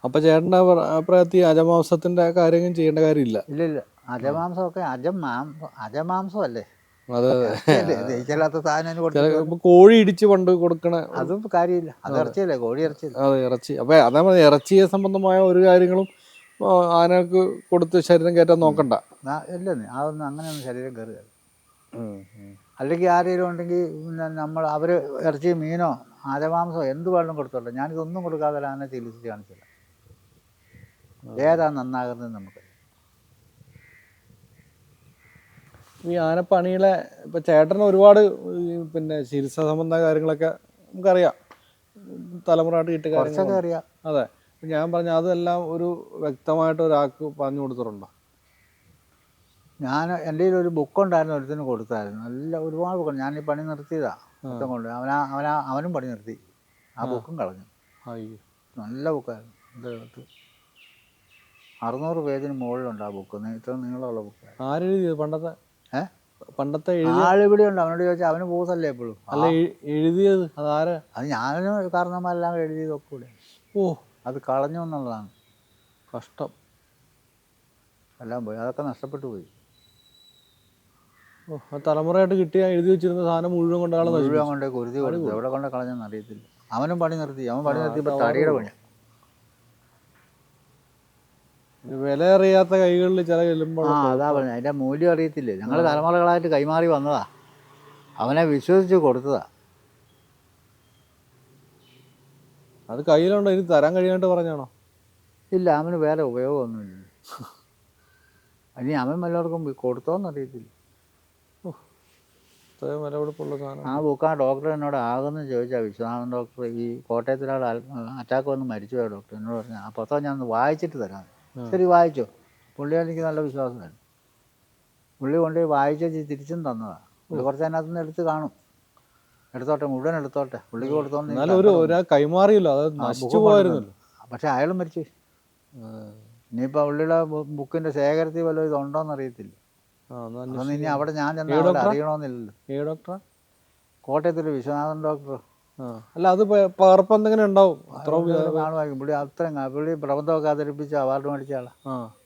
അപ്പം ചേട്ടൻ്റെ അഭിപ്രായത്തിൽ അജമാംസത്തിൻ്റെ കാര്യങ്ങൾ ചെയ്യേണ്ട കാര്യമില്ല. ഇല്ല, അജമാംസമൊക്കെ അജമാംസമല്ലേ, ദഹിക്കല്ലാത്ത സാധനം. കോഴി ഇടിച്ച് പണ്ട് കൊടുക്കണ അതും കാര്യമില്ല, അത് ഇറച്ചിയല്ലേ, കോഴി ഇറച്ചിയല്ല. അതെ, ഇറച്ചി. അപ്പം അതേ ഇറച്ചിയെ സംബന്ധമായ ഒരു കാര്യങ്ങളും ആനക്ക് കൊടുത്ത് ശരീരം കയറ്റാൻ നോക്കണ്ട. ഇല്ലെന്ന് അതൊന്നും അങ്ങനെയൊന്നും ശരീരം കയറുക. അല്ലെങ്കിൽ ആരെങ്കിലും ഉണ്ടെങ്കിൽ പിന്നെ അവർ ഇറച്ചി മീനോ അജമാംസമോ എന്ത് വേണം കൊടുത്തോട്ടെ, ഞാനിതൊന്നും കൊടുക്കാതെ ആനെ ചികിത്സിച്ച് കാണിച്ചില്ല. ഏതാ നന്നാകുന്നത് നമുക്ക്. ഈ ആനപ്പണികളെ ഇപ്പം ചേട്ടന് ഒരുപാട് പിന്നെ ചികിത്സാ സംബന്ധമായ കാര്യങ്ങളൊക്കെ നമുക്കറിയാം, തലമുറയായിട്ട് കിട്ടിയ കാര്യങ്ങളൊക്കെ അറിയാം. അതെ, ഞാൻ പറഞ്ഞ അതെല്ലാം ഒരു വ്യക്തമായിട്ട് ഒരാൾക്ക് പറഞ്ഞു കൊടുത്തിട്ടുണ്ടോ? എൻ്റെ കയ്യിൽ ഒരു ബുക്കുണ്ടായിരുന്നു, ഒരുത്തിന് കൊടുത്തായിരുന്നു. നല്ല ഒരുപാട് ബുക്കുണ്ട്. ഞാൻ ഈ പണി നിർത്തിയതാണ് മൊത്തം കൊണ്ട്. അവനും പണി നിർത്തി, ആ ബുക്കും കളഞ്ഞു. നല്ല ബുക്കായിരുന്നു. എൻ്റെ 600 പേജിന് മുകളിലുണ്ട് ആ ബുക്ക്. ഇത്ര നീളമുള്ള ബുക്ക്. ആരെഴുതിയത്? പണ്ടത്തെ ആളിവിടെ ഉണ്ട്. അവനോട് ചോദിച്ചാൽ അവന് പൂസല്ലേ എപ്പോഴും. അല്ല, എഴുതിയത് അതാരാ? അത് ഞാനും കാരണന്മാരെല്ലാം എഴുതിയതൊക്കെ കൂടെ. ഓ, അത് കളഞ്ഞു എന്നുള്ളതാണ് കഷ്ടം. എല്ലാം പോയി, അതൊക്കെ നഷ്ടപ്പെട്ടു പോയി. തലമുറയായിട്ട് കിട്ടിയ എഴുതി വെച്ചിരുന്ന സാധനം മുഴുവൻ കൊണ്ടാണ് മുഴുവൻ കൊണ്ട് കുരുതി കൊടുത്തു. എവിടെ കൊണ്ട് കളഞ്ഞെന്ന് അറിയത്തില്ല. അവനും പണി നിർത്തി. അവൻ പണി നിർത്തിയപ്പോൾ തടിയുടെ പണിയാണ്. വില അറിയാത്ത കൈകളിൽ ചില ചെല്ലുമ്പോൾ അതാ പറഞ്ഞത്, അതിൻ്റെ മൂല്യം അറിയത്തില്ലേ. ഞങ്ങൾ തലമുറകളായിട്ട് കൈമാറി വന്നതാ, അവനെ വിശ്വസിച്ച് കൊടുത്തതാ. അത് കയ്യിലുണ്ടോ, ഇനി തരാൻ കഴിയാണ്ട് പറഞ്ഞാണോ? ഇല്ല, അവന് വേറെ ഉപയോഗമൊന്നുമില്ല. ഇനി അവൻ വല്ലവർക്കും കൊടുത്തോന്നറിയത്തില്ല. വില കൊടുപ്പുള്ള സാധനം. ആ ബുക്ക് ആ ഡോക്ടർ എന്നോട് ആകുമെന്ന് ചോദിച്ചാൽ, വിശ്വനാഥൻ ഡോക്ടർ, ഈ കോട്ടയത്തിലുള്ള അറ്റാക്ക് വന്ന് മരിച്ചു പോയ ഡോക്ടർ എന്നോട് പറഞ്ഞു, ആ പുസ്തകം ഞാൻ ഒന്ന് വായിച്ചിട്ട് തരാം. ശരി, വായിച്ചോ. പുള്ളി എനിക്ക് നല്ല വിശ്വാസമായിരുന്നു. പുള്ളി കൊണ്ട് വായിച്ചു തിരിച്ചും തന്നതാണ്. പുള്ളി കുറച്ച് അതിനകത്തുനിന്ന് എടുത്ത് കാണും. എടുത്തോട്ടെ, മുഴുവൻ എടുത്തോട്ടെ, പുള്ളിക്ക് കൊടുത്തോന്ന് കൈമാറിയല്ലോ, അത് നശിച്ചു പോയിരുന്നല്ലോ. പക്ഷെ അയാളും മരിച്ചു. ഇനിയിപ്പോൾ പുള്ളിയുടെ ബുക്കിൻ്റെ ശേഖരത്തിൽ വല്ലതും ഇതുണ്ടോയെന്ന് അറിയത്തില്ല. അതൊന്നും ഇനി അവിടെ ഞാൻ ചെന്ന് അറിയണമെന്നില്ലല്ലോ. ഡോക്ടർ കോട്ടയത്തൊരു വിശ്വനാഥൻ ഡോക്ടർ. അല്ല, അത് പകർപ്പ് എന്തെങ്കിലും ഉണ്ടാവും. കാണുമായിരിക്കും. പുള്ളി അത്രയും പുള്ളി പ്രബന്ധമൊക്കെ അവതരിപ്പിച്ച് അവാർഡ് മേടിച്ച ആളാ.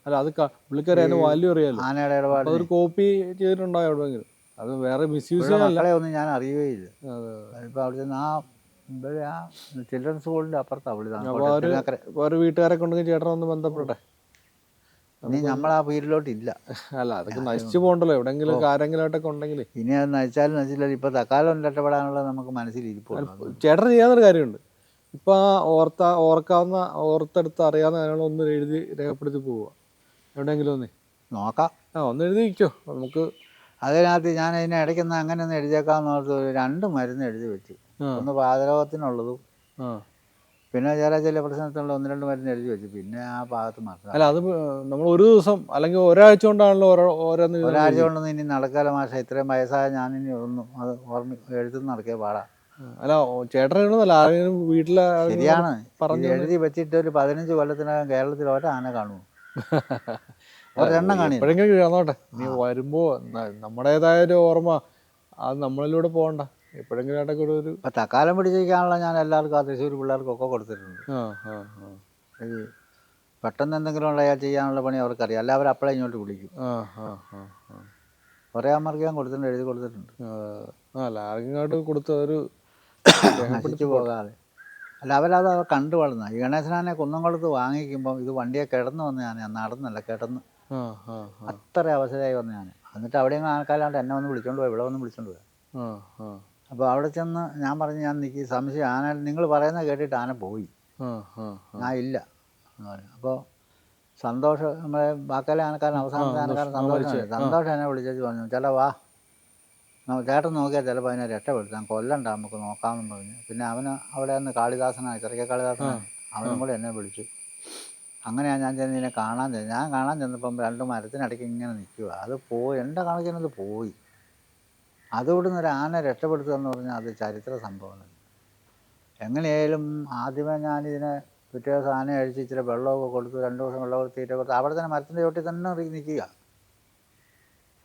അല്ല, അത് പുള്ളിക്കാരി വാല്യൂ അറിയാലോ. ആനയുടെ ഇടപാട് ഒരു കോപ്പി ചെയ്തിട്ടുണ്ടോ എവിടെയെങ്കിലും? അത് വേറെ മിസ്യൂസ് മക്കളെ ഒന്നും ഞാൻ അറിയുകയില്ല. ഇപ്പം അവിടെ ചെന്ന് ആ ചിൽഡ്രൻസ് സ്കൂളിൻ്റെ അപ്പുറത്താണ് പുള്ളി. ഒരു വീട്ടുകാരെ കൊണ്ടെങ്കിൽ ചേട്ടൻ ഒന്ന് ബന്ധപ്പെട്ടെ. ഇനി നമ്മൾ ആ പീരിയഡിലോട്ട് ഇല്ല. അല്ല, അതൊക്കെ നശിച്ചു പോകണ്ടല്ലോ, എവിടെയെങ്കിലും ആരെങ്കിലുമായിട്ടൊക്കെ ഉണ്ടെങ്കിൽ. ഇനി അത് നശിച്ചാലും നശിച്ചില്ല. ഇപ്പം തക്കാലം രക്ഷപ്പെടാനുള്ള നമുക്ക് മനസ്സിലിരിക്കും. ചേട്ടൻ ചെയ്യാവുന്നൊരു കാര്യമുണ്ട്. ഇപ്പം ഓർത്തെടുത്ത് അറിയാവുന്ന കാര്യങ്ങളൊന്നും എഴുതി രേഖപ്പെടുത്തി പോവുക. എവിടെയെങ്കിലും ഒന്നേ നോക്കാം. ഒന്ന് എഴുതി വയ്ക്കോ നമുക്ക്. അതിനകത്ത് ഞാൻ അതിനെ ഇടയ്ക്കൊന്ന് അങ്ങനെ ഒന്ന് എഴുതിയേക്കാമെന്ന് ഓർത്ത് 2 മരുന്ന് എഴുതി വെച്ചു. ഒന്ന് പാതരോഗത്തിനുള്ളതും പിന്നെ ചില പ്രശ്നത്തിനുള്ള 1-2 മരുന്ന് എഴുതി വെച്ചു. പിന്നെ ആ ഭാഗത്ത് മാറ്റാം. അല്ല, അത് നമ്മൾ ഒരു ദിവസം അല്ലെങ്കിൽ ഒരാഴ്ച കൊണ്ടാണല്ലോ ഒരാഴ്ച കൊണ്ടൊന്നും ഇനി നടക്കാല മാഷ. ഇത്രയും വയസ്സായ ഞാനിനി ഒന്നും അത് എഴുതുന്ന നടക്കിയ പാടാ. അല്ല, ചേട്ടൻ എഴുതുന്നല്ല, ആരെങ്കിലും വീട്ടിലെ ശരിയാണ്. എഴുതി വെച്ചിട്ട് ഒരു 15 കൊല്ലത്തിനകം കേരളത്തിൽ ഒരാന കാണുമോ? ഒരെണ്ണം കാണി. എപ്പോഴെങ്കിലും കാണോട്ടെ. നീ വരുമ്പോ നമ്മുടേതായൊരു ഓർമ്മ അത് നമ്മളിലൂടെ പോകണ്ട. എപ്പോഴെങ്കിലും ആയിട്ടൊക്കെ ഒരു തക്കാലം പിടിച്ചിരിക്കാനുള്ള ഞാൻ എല്ലാവർക്കും ആ തൃശ്ശൂർ പിള്ളേർക്കൊക്കെ കൊടുത്തിട്ടുണ്ട്. ഈ പെട്ടെന്ന് എന്തെങ്കിലും ഉള്ള ചെയ്യാനുള്ള പണി അവർക്കറിയാം. അല്ല, അവർ അപ്പോഴേ ഇങ്ങോട്ട് വിളിക്കും. കുറേ അമ്മർക്ക് ഞാൻ കൊടുത്തിട്ടുണ്ട്, എഴുതി കൊടുത്തിട്ടുണ്ട്. ഇങ്ങോട്ട് കൊടുത്തൊരു നശിച്ചു പോകാതെ. അല്ല, അവരത് കണ്ടു വളർന്ന. ഈ ഗണേശനാനെ കുന്നംകുളത്ത് വാങ്ങിക്കുമ്പോൾ ഇത് വണ്ടിയെ കിടന്നു വന്ന് ഞാൻ നടന്നല്ല, കിടന്ന് അത്ര അവസരമായി വന്ന് ഞാൻ. എന്നിട്ട് അവിടെയെങ്കിലും ആൾക്കാരാണ്ട് എന്നെ വന്ന് വിളിച്ചോണ്ട് പോയി, ഇവിടെ വന്ന് വിളിച്ചോണ്ട് പോയി. അപ്പോൾ അവിടെ ചെന്ന് ഞാൻ പറഞ്ഞു, ഞാൻ നിൽക്കി സംശയം, ആന നിങ്ങൾ പറയുന്നത് കേട്ടിട്ട് ആന പോയി, ഞാൻ ഇല്ല എന്ന് പറഞ്ഞു. അപ്പോൾ സന്തോഷം, നമ്മളെ ബാക്കിലെ ആനക്കാരൻ, അവസാനത്തെ ആനക്കാരൻ സന്തോഷം എന്നെ വിളിച്ചു പറഞ്ഞു, ചേട്ടാ വാ, ചേട്ടൻ നോക്കിയാൽ ചിലപ്പോൾ അതിനെ രക്ഷപ്പെടുത്താം, കൊല്ലണ്ട, നമുക്ക് നോക്കാമെന്ന് പറഞ്ഞു. പിന്നെ അവന് അവിടെ നിന്ന് കാളിദാസനാണ്, ചെറിയ കാളിദാസനാണ്, അവനും കൂടെ എന്നെ വിളിച്ചു. അങ്ങനെയാണ് ഞാൻ ചെന്ന് ഇതിനെ കാണാൻ ചെന്നത്. ഞാൻ കാണാൻ ചെന്നപ്പം 2 മരത്തിനിടയ്ക്ക് ഇങ്ങനെ നിൽക്കുക. അത് പോയി, എൻ്റെ കണക്കിനത് പോയി. അതുകൊണ്ടൊന്നും ഒരു ആന രക്ഷപ്പെടുത്തുക എന്ന് പറഞ്ഞാൽ അത് ചരിത്ര സംഭവമാണ്. എങ്ങനെയായാലും ആദ്യമേ ഞാനിതിനെ പിറ്റേ ദിവസം ആന അഴിച്ച് ഇച്ചിരി വെള്ളമൊക്കെ കൊടുത്തു, 2 ദിവസം വെള്ളം തീറ്റ കൊടുത്തു. അവിടെ തന്നെ മരത്തിൻ്റെ ചോട്ടിൽ തന്നെ നിൽക്കുക.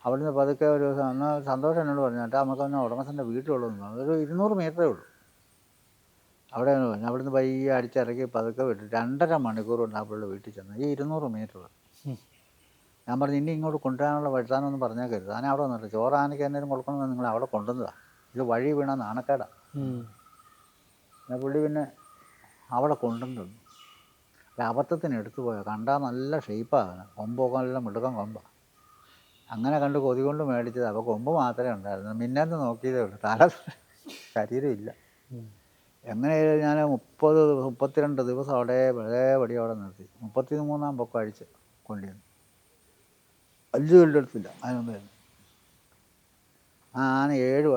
അവിടുന്ന് പതുക്കെ ഒരു ദിവസം എന്നാൽ സന്തോഷം എന്നോട് പറഞ്ഞു, കേട്ടോ നമുക്കൊന്ന് ഉടമസ്ഥൻ്റെ വീട്ടിലുള്ളതെന്ന്. അതൊരു 200 മീറ്ററേ ഉള്ളൂ. അവിടെ അവിടുന്ന് പയ്യെ അടിച്ചിറക്കി പതുക്കെ വിട്ടു 2.5 മണിക്കൂർ കൊണ്ട് ആ പുള്ളിയുടെ വീട്ടിൽ ചെന്ന്. ഈ 200 മീറ്റർ ഞാൻ പറഞ്ഞു, ഇനി ഇങ്ങോട്ട് കൊണ്ടുവരാനുള്ള വരുത്താനൊന്നും പറഞ്ഞേക്കരുത്. ആന അവിടെ വന്നിട്ട് ചോറ് ആനയ്ക്ക് എന്തെങ്കിലും കൊടുക്കണമെന്ന് നിങ്ങൾ അവിടെ കൊണ്ടുവന്നതാണ്, ഇത് വഴി വീണ നാണക്കേടാണ്. പിന്നെ പുള്ളി പിന്നെ അവിടെ കൊണ്ടുവന്നു. അബദ്ധത്തിന് എടുത്തു പോയാൽ കണ്ടാൽ നല്ല ഷേപ്പാണ്, കൊമ്പൊക്കെ നല്ല മിടുക്കം കൊമ്പാണ്. അങ്ങനെ കണ്ട് കൊതി കൊണ്ട് മേടിച്ചത്. അപ്പോൾ കൊമ്പ് മാത്രമേ ഉണ്ടായിരുന്നു, മിന്നന്ന് നോക്കിയതേ ഉള്ളൂ, തല ശരീരമില്ല. എങ്ങനെയായാലും ഞാൻ 32 ദിവസം അവിടെ പടി അവിടെ നിർത്തി. 33-ാം പൊക്കം അഴിച്ച് കൊണ്ടുവന്നു. 5 കൊല്ലെടുത്തില്ല അതിനൊന്നായിരുന്നു. ആ ആന 7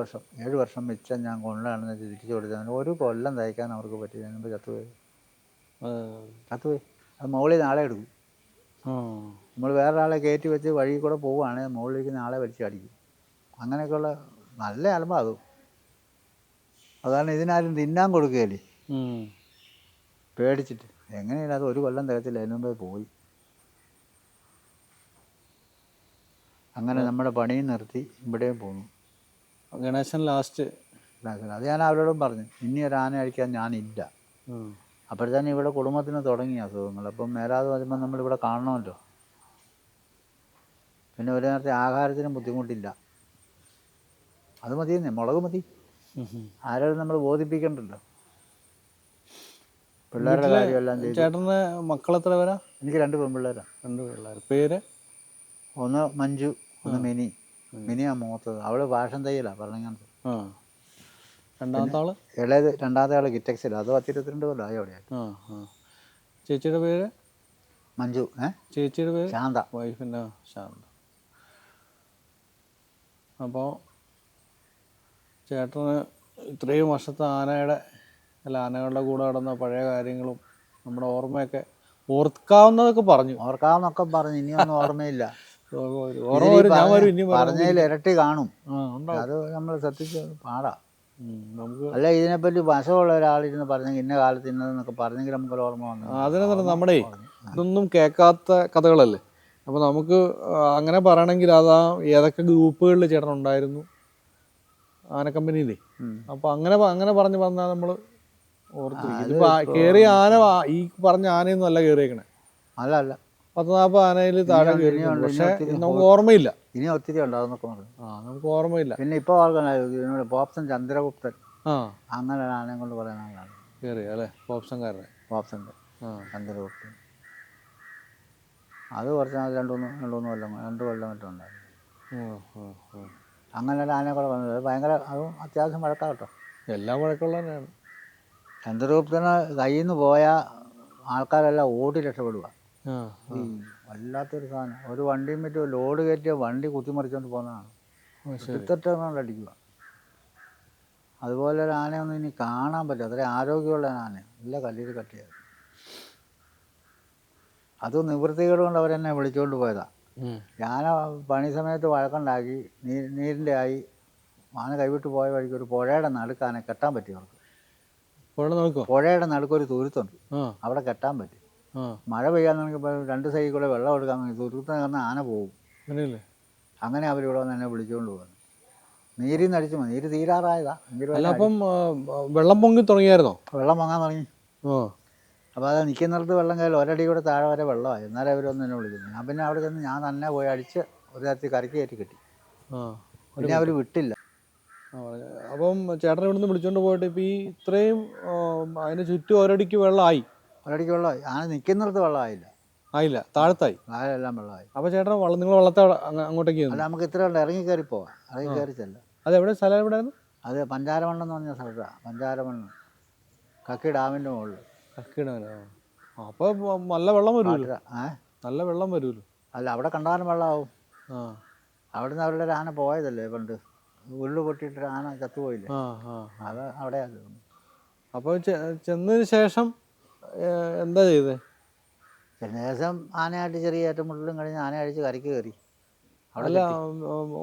വർഷം മിച്ചം ഞാൻ കൊണ്ടാണെന്ന് തിരിച്ചു കൊടുത്തതിന് 1 കൊല്ലം തയ്ക്കാൻ അവർക്ക് പറ്റി. അതിനുമ്പോൾ ചത്തുപോയി. അത് മുകളിൽ നാളെ എടുക്കും. നമ്മൾ വേറൊരാളെ കയറ്റി വെച്ച് വഴി കൂടെ പോവുകയാണെങ്കിൽ മുകളിലേക്ക് നാളെ വലിച്ച് അടിക്കും. അങ്ങനെയൊക്കെയുള്ള നല്ല അലമ്പാണ് അതും. അതാണ് ഇതിനാരും തിന്നാൻ കൊടുക്കുകയല്ലേ, പേടിച്ചിട്ട്. എങ്ങനെയില്ല, അത് 1 കൊല്ലം തികച്ചില്ല, അതിന് മുമ്പേ പോയി. അങ്ങനെ നമ്മുടെ പണിയും നിർത്തി ഇവിടെയും പോന്നു. ഗണേശൻ ലാസ്റ്റ് അത് ഞാൻ അവരോടും പറഞ്ഞു, ഇനി ഒരു ആന അഴിക്കാൻ ഞാനില്ല. അപ്പോഴത്തേനും ഇവിടെ കുടുംബത്തിന് തുടങ്ങിയ അസുഖങ്ങൾ. അപ്പം മേലാതെ വരുമ്പോൾ നമ്മളിവിടെ കാണണമല്ലോ. പിന്നെ ഒരു നേരത്തെ ആഹാരത്തിനും ബുദ്ധിമുട്ടില്ല. അത് മതിയെന്നേ, മുളക് മതി. ആരോടും നമ്മൾ ബോധിപ്പിക്കണ്ടല്ലോ. പിള്ളേരുടെ കാര്യമെല്ലാം ചെയ്തു. ചേട്ടന് മക്കളെത്ര പേരാ? എനിക്ക് 2 പെൺപിള്ളേരാണ്. 2 പിള്ളേർ. പേര്? ഒന്ന് മഞ്ജു, ഒന്ന് മിനി. മിനിയാണ് മൂത്തത്. അവള് ഫാഷൻ തയ്യലാണ് പറഞ്ഞത്. രണ്ടാമത്തെ ആള്? ഇളയത് രണ്ടാമത്തെ ആള് കിറ്റക്സിലാണ്. അത് 10-22 കൊല്ലമായി അവിടെ. ചേച്ചിയുടെ പേര്? മഞ്ജു. ചേച്ചിയുടെ പേര്? ശാന്ത. വൈഫിൻ്റെ ശാന്ത. അപ്പോൾ ചേട്ടന് ഇത്രയും വർഷത്തെ ആനകളുടെ കൂടെ നടന്ന പഴയ കാര്യങ്ങളും നമ്മുടെ ഓർമ്മയൊക്കെ ഓർക്കാവുന്നതൊക്കെ പറഞ്ഞു. ഇനിയൊന്നും ഓർമ്മയില്ല. പറഞ്ഞതിൽ ഇരട്ടി കാണും. അത് നമ്മൾ ശ്രദ്ധിച്ച് പാടാ. അല്ല, ഇതിനെപ്പറ്റി വശമുള്ള ഒരാളിരുന്ന് പറഞ്ഞെങ്കിൽ ഇന്ന കാലത്ത് ഇന്നതെന്നൊക്കെ പറഞ്ഞെങ്കിൽ നമുക്കൊരു ഓർമ്മ വന്നു. അതിനെന്താണ് നമ്മുടെ ഇതൊന്നും കേൾക്കാത്ത കഥകളല്ലേ. അപ്പോൾ നമുക്ക് അങ്ങനെ പറയണമെങ്കിൽ അതാ ഏതൊക്കെ ഗ്രൂപ്പുകളിൽ ചേട്ടൻ ഉണ്ടായിരുന്നു ആനക്കമ്പനിയിലേ. അപ്പോൾ അങ്ങനെ പറഞ്ഞ് പറഞ്ഞാൽ നമ്മൾ ഓർത്തിരിക്കും. കയറിയ ആന ഈ പറഞ്ഞ ആനയൊന്നും അല്ല കയറിയേക്കണേ. അല്ല 10-40 ആനയിൽ താഴെ കയറി. പക്ഷേ നമുക്ക് ഓർമ്മയില്ല. ഇനി ഒത്തിരി ഉണ്ടാകുന്നൊക്കെ പറഞ്ഞു. നമുക്ക് ഓർമ്മയില്ല. പിന്നെ ഇപ്പോൾ ഓർക്കണ പോപ്സൺ ചന്ദ്രഗുപ്തൻ, അങ്ങനെ ഒരു ആനയെ കൊണ്ട് പറയുന്ന ആളാണ് കയറിയ അല്ലേ. പോപ്സൺകാരനെ. പോപ്സൻ്റെ ചന്ദ്രഗുപ്തൻ. അത് കുറച്ച് നാൾ 2 കൊല്ലം മറ്റും ഉണ്ടായിരുന്നു. അങ്ങനെ ഒരു ആനയെ കൂടെ പറഞ്ഞത് ഭയങ്കര, അതും അത്യാവശ്യം വഴക്കാണ് കേട്ടോ. എല്ലാം വഴക്കുള്ള തന്നെയാണ്. ചന്ദ്രഗുപ്തന് കയ്യിൽ നിന്ന് പോയ ആൾക്കാരെല്ലാം ഓടി രക്ഷപ്പെടുക. വല്ലാത്തൊരു സാധനം. ഒരു വണ്ടിയും മറ്റും ലോഡ് കയറ്റിയ വണ്ടി കുത്തിമറിച്ചുകൊണ്ട് പോകുന്നതാണ്. ചുറ്റത്തോണ്ട് അടിക്കുക. അതുപോലെ ഒരു ആനയൊന്നും ഇനി കാണാൻ പറ്റില്ല. അത്രയും ആരോഗ്യമുള്ള ആന. നല്ല കല്ലിൽ കട്ടിയത്. അത് നിവൃത്തികേട് കൊണ്ട് അവരെന്നെ വിളിച്ചുകൊണ്ട് പോയതാണ്. ഞാൻ പണി സമയത്ത് വഴക്കുണ്ടാക്കി, നീരിൻ്റെ ആയി ആന കൈവിട്ട് പോയ വഴിക്ക് ഒരു പുഴയുടെ നടുക്ക് ആന കെട്ടാൻ പറ്റി. അവർക്ക് പുഴയുടെ നടുക്കൊരു തുരുത്തുണ്ട്, അവിടെ കെട്ടാൻ പറ്റി. മഴ പെയ്യാൻ നോക്കിയപ്പോൾ 2 സൈഡിൽ കൂടെ വെള്ളം എടുക്കാൻ നോക്കി. തുരുത്ത് കാരണം ആന പോകും. അങ്ങനെ അവരിവിടെ വന്ന് എന്നെ വിളിച്ചുകൊണ്ട് പോകുന്നു. നീരിൽ നിന്ന് അടിച്ചു പോയി. നീര് തീരാറായതാ. അപ്പം വെള്ളം പൊങ്ങി തുടങ്ങിയായിരുന്നോ? വെള്ളം പൊങ്ങാൻ തുടങ്ങി. അപ്പോൾ അത് നിൽക്കുന്നിടത്ത് വെള്ളം കയറി 1 അടി കൂടെ താഴെ വരെ വെള്ളമായി. എന്നാലും അവരൊന്നും എന്നെ വിളിക്കുന്നു. ഞാൻ പിന്നെ അവിടെ ചെന്ന് ഞാൻ തന്നെ പോയി അടിച്ച് ഒരു തരത്തിൽ കരയ്ക്ക് കയറ്റി കെട്ടി. പിന്നെ അവർ വിട്ടില്ല. അപ്പം ചേട്ടൻ ഇവിടുന്ന് വിളിച്ചുകൊണ്ട് പോയിട്ട് ഇപ്പം ഈ ഇത്രയും അതിന് ചുറ്റും 1 അടിക്ക് വെള്ളമായി. 1 അടിക്ക് വെള്ളമായി. ആന നിൽക്കുന്നിടത്ത് വെള്ളമായില്ല. ആയില്ല, താഴത്തായി. താഴെല്ലാം വെള്ളമായി. അപ്പോൾ ചേട്ടൻ നിങ്ങൾ വള്ളത്തെ അങ്ങോട്ടേക്ക് അല്ല, നമുക്ക് ഇത്ര ഉണ്ട്. ഇറങ്ങി കയറി പോവാം. ഇറങ്ങി കയറി ചെല്ലാം. അതെവിടെ സ്ഥലം? എവിടെയായിരുന്നു അത്? പഞ്ചാരമണ്ണം എന്ന് പറഞ്ഞ സ്ഥലത്താണ്. പഞ്ചാരമണ്ണം കക്കി ഡാമിൻ്റെ മുകളിൽ. കക്കി ഡാമിന്. അപ്പോൾ നല്ല വെള്ളം വരുമല്ലോ. നല്ല വെള്ളം വരുമല്ലോ. അല്ല, അവിടെ കണ്ടാലും വെള്ളമാവും. അവിടുന്ന് അവരുടെ ഒരു ആന പോയതല്ലേ പണ്ട്. ഉള്ളു പൊട്ടിയിട്ട് ആന ചത്തുപോയില്ലേ. അത് അവിടെയാണ്. അപ്പോൾ ചെന്നതിന് ശേഷം എന്താ ചെയ്തത്? ചെന്ന ശേഷം ആനയായിട്ട് ചെറിയ ഏറ്റുമുട്ടലും കഴിഞ്ഞ് ആന അടിച്ച് കരയ്ക്ക് കയറി. അല്ല,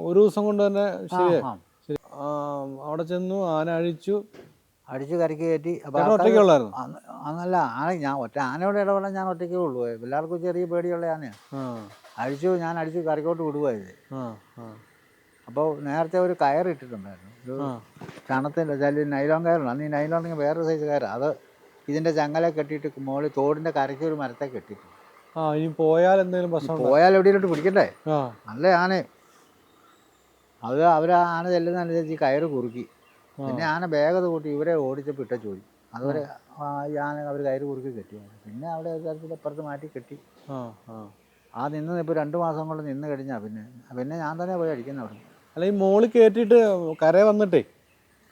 ഒരു ദിവസം കൊണ്ട് തന്നെ ശരി. അവിടെ ചെന്നു, ആന അടിച്ചു കരയ്ക്ക് കയറ്റി. ഒറ്റയ്ക്കുള്ളായിരുന്നു? അന്നല്ല, ഞാൻ ആനയോട് ഇടപെടാൻ ഞാൻ ഒറ്റയ്ക്കേ ഉള്ളൂ. എല്ലാവർക്കും ചെറിയ പേടിയുള്ള ആനയാണ്. ഞാൻ അടിച്ച് കരയ്ക്കോട്ട് വിടുവായത്. അപ്പോൾ നേരത്തെ ഒരു കയറിട്ടിട്ടുണ്ടായിരുന്നു. ഒരു ചണത്തിൻ്റെ നൈലോൺ കയറുണ്ട്. അന്ന് ഈ നൈലോൺ വേറൊരു സൈസ് കയറാണ്. അത് ഇതിൻ്റെ ചങ്ങല കെട്ടിയിട്ട് മുകളിൽ തോടിൻ്റെ കരയ്ക്ക് ഒരു മരത്തെ കെട്ടിയിട്ടുണ്ട്. ഇനി പോയാൽ എന്തെങ്കിലും പ്രശ്നം? പോയാൽ എവിടെയിലോട്ട് പിടിക്കണ്ടേ. നല്ല ആനയും. അത് ആന ചെല്ലുന്നതനുസരിച്ച് കയറ് കുറുക്കി. പിന്നെ ആന വേഗത കൂട്ടി ഇവരെ ഓടിച്ചപ്പോൾ ഇട്ട ചോദി. അതുവരെ ഈ ആന അവർ കയറ് കുറുക്കി കെട്ടിയാണ്. പിന്നെ അവിടെ ഒരു തരത്തിൽ അപ്പുറത്ത് മാറ്റി കെട്ടി. നിന്ന് ഇപ്പോൾ 2 മാസം കൊണ്ട് നിന്ന് കഴിഞ്ഞാൽ പിന്നെ ഞാൻ തന്നെ പോയി അടിക്കുന്ന അവിടെ. അല്ല, ഈ മോളിൽ കയറ്റിയിട്ട് കര വന്നിട്ട്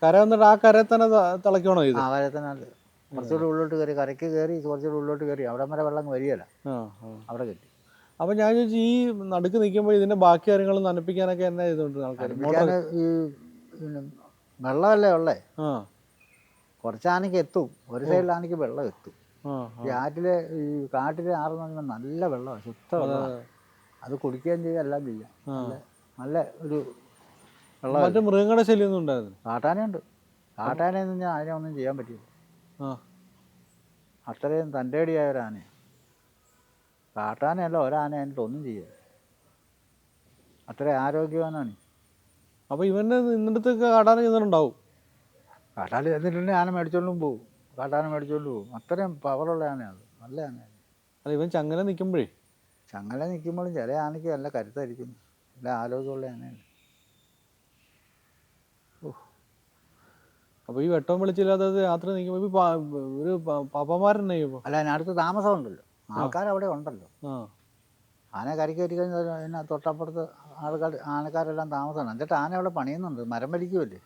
ആ കരയിൽ തന്നെ തിളയ്ക്കണോ ഇത്? ആ കരയിൽ തന്നെ. കുറച്ചുകൂടി ഉള്ളോട്ട് കയറി, കരയ്ക്ക് കയറി കുറച്ചുകൂടി ഉള്ളോട്ട് കയറി. അവിടെ വരെ വെള്ളം വരികയില്ല. അവിടെ കെട്ടി. അപ്പോൾ ഞാൻ ചോദിച്ചു, ഈ നടുക്ക് നിൽക്കുമ്പോൾ ഇതിൻ്റെ ബാക്കി കാര്യങ്ങൾ നനപ്പിക്കാനൊക്കെ എന്നാ ചെയ്തുകൊണ്ടിരുന്ന ആൾക്കാർ? ഈ വെള്ളമല്ലേ ഉള്ളേ. കുറച്ച് ആനയ്ക്ക് എത്തും. ഒരു സൈഡിൽ ആനയ്ക്ക് വെള്ളം എത്തും. ഈ കാട്ടിലെ ആറെന്ന് പറയുമ്പോൾ നല്ല വെള്ളമാണ്, ശുദ്ധ വെള്ളമാണ്. അത് കുടിക്കുകയും ചെയ്യുക, എല്ലാം ചെയ്യാം. നല്ല ഒരു വെള്ളം. മറ്റു മൃഗങ്ങളുടെ ശല്യമൊന്നും ഉണ്ടായിരുന്നു? കാട്ടാനയുണ്ട്. കാട്ടാനയെന്ന് പറഞ്ഞാൽ അതിനെ ഒന്നും ചെയ്യാൻ പറ്റില്ല. അത്രയും തൻ്റെടിയായ ഒരാനയാണ്. കാട്ടാനയല്ല, ഒരാന അതിൻ്റെ ഒന്നും ചെയ്യുക. അത്രയും ആരോഗ്യവാനാണ്. അപ്പോൾ ഇവൻ്റെ നിന്നിടത്തൊക്കെ കാട്ടാന ചെന്നിട്ടുണ്ടാവും. കാട്ടാൻ ചെന്നിട്ടുണ്ടെങ്കിൽ ആന മേടിച്ചോണ്ടും പോകും. കാട്ടാന മേടിച്ചോണ്ട് പോകും. അത്രയും പവറുള്ള ആനയാണ്. നല്ല ആനയാണ്. അല്ല, ഇവൻ ചങ്ങല നിൽക്കുമ്പോഴും ചില ആനയ്ക്ക് നല്ല കരുത്തായിരിക്കും. നല്ല ആരോഗ്യമുള്ള ആനയാണ്. അപ്പോൾ ഈ വെട്ടം വെളിച്ചില്ലാതെ രാത്രി നിൽക്കുമ്പോൾ ഒരു പാപ്പന്മാരെന്നെ ചെയ്യുമ്പോൾ അല്ല അതിനടുത്ത് താമസമുണ്ടല്ലോ, ആൾക്കാർ അവിടെ ഉണ്ടല്ലോ. ആന കരയ്ക്ക് കയറ്റി കഴിഞ്ഞാൽ അതിന് തൊട്ടപ്പുറത്ത് ആനക്കാരെല്ലാം താമസമാണ്. എന്നിട്ട് ആന അവിടെ പണിയുന്നുണ്ട്, മരം വലിക്കുമല്ലേ.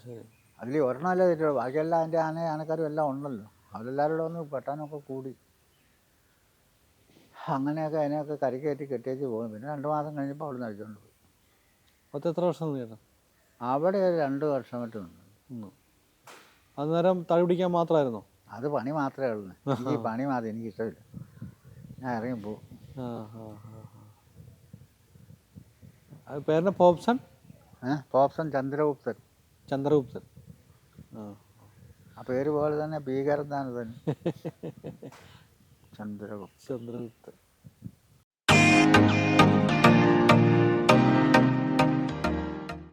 ശരി. അതിൽ ഒരെണ്ണമല്ലേ തെറ്റുള്ളൂ, ബാക്കിയെല്ലാം അതിൻ്റെ ആനക്കാരും എല്ലാം ഉണ്ടല്ലോ. അവരെല്ലാവരും കൂടെ ഒന്ന് വെട്ടാനൊക്കെ കൂടി അങ്ങനെയൊക്കെ അതിനെയൊക്കെ കരയ്ക്ക് കയറ്റി കെട്ടിയേച്ച് പോകും. പിന്നെ 2 മാസം കഴിഞ്ഞപ്പോൾ അവിടെ നിന്ന് അഴിച്ചുകൊണ്ട് പോയി. പത്ത് എത്ര വർഷം ചേട്ടാ അവിടെ ഒരു 2 വർഷം മറ്റും ഉണ്ട്. അന്നേരം തടി പിടിക്കാൻ മാത്രമായിരുന്നോ? അത് പണി മാത്രമേ ഉള്ളൂ. എനിക്ക് പണി മാത്രം എനിക്കിഷ്ടമില്ല, ഞാൻ ഇറങ്ങിപ്പോവും. പേരിൻ്റെ പോപ്സൺ? പോപ്സൺ ചന്ദ്രഗുപ്തൻ. ചന്ദ്രഗുപ്തൻ. ആ പേര് പോലെ തന്നെ ഭീകരൻ തന്നെ ചന്ദ്രഗുപ്തൻ.